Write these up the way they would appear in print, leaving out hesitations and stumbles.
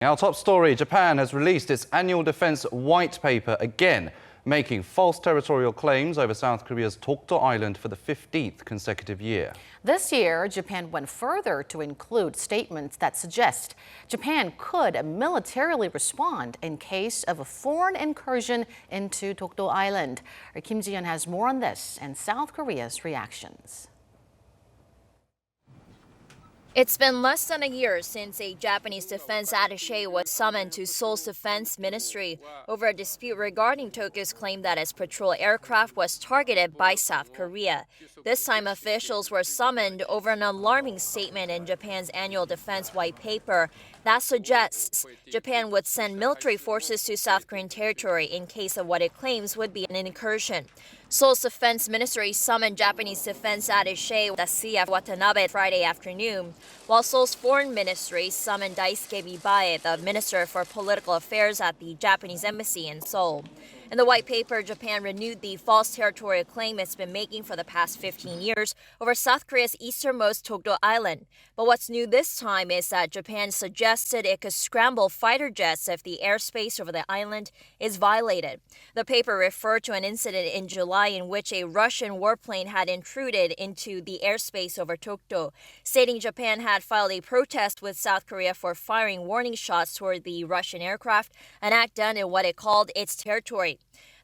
Our top story, Japan has released its annual defense white paper again, making false territorial claims over South Korea's Dokdo Island for the 15th consecutive year. This year, Japan went further to include statements that suggest Japan could militarily respond in case of a foreign incursion into Dokdo Island. Our Kim Ji-yeon has more on this and South Korea's reactions. It's been less than a year since a Japanese defense attache was summoned to Seoul's defense ministry over a dispute regarding Tokyo's claim that its patrol aircraft was targeted by South Korea. This time, officials were summoned over an alarming statement in Japan's annual defense white paper that suggests Japan would send military forces to South Korean territory in case of what it claims would be an incursion. Seoul's defense ministry summoned Japanese defense attache Daisuke Watanabe Friday afternoon, while Seoul's foreign ministry summoned Daisuke Bibae, the minister for political affairs at the Japanese embassy in Seoul. In the white paper, Japan renewed the false territorial claim it's been making for the past 15 years over South Korea's easternmost Dokdo Island. But what's new this time is that Japan suggested it could scramble fighter jets if the airspace over the island is violated. The paper referred to an incident in July in which a Russian warplane had intruded into the airspace over Dokdo, stating Japan had filed a protest with South Korea for firing warning shots toward the Russian aircraft, an act done in what it called its territory.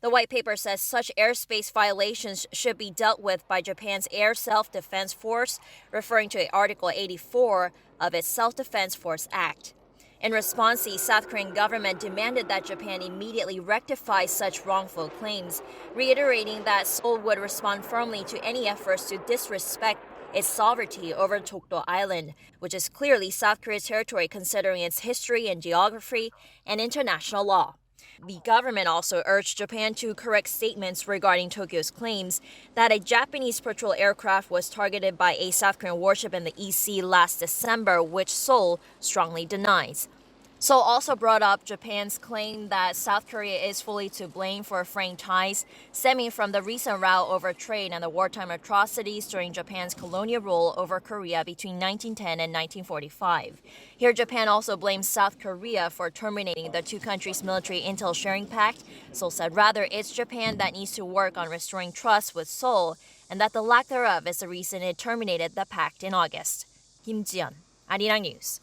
The white paper says such airspace violations should be dealt with by Japan's Air Self-Defense Force, referring to Article 84 of its Self-Defense Force Act. In response, the South Korean government demanded that Japan immediately rectify such wrongful claims, reiterating that Seoul would respond firmly to any efforts to disrespect its sovereignty over Dokdo Island, which is clearly South Korea's territory considering its history and geography and international law. The government also urged Japan to correct statements regarding Tokyo's claims that a Japanese patrol aircraft was targeted by a South Korean warship in the East Sea last December, which Seoul strongly denies. Seoul also brought up Japan's claim that South Korea is fully to blame for fraying ties stemming from the recent row over trade and the wartime atrocities during Japan's colonial rule over Korea between 1910 and 1945. Here, Japan also blames South Korea for terminating the two countries' military intel sharing pact. Seoul said rather it's Japan that needs to work on restoring trust with Seoul and that the lack thereof is the reason it terminated the pact in August. Kim Ji-yeon, Arirang News.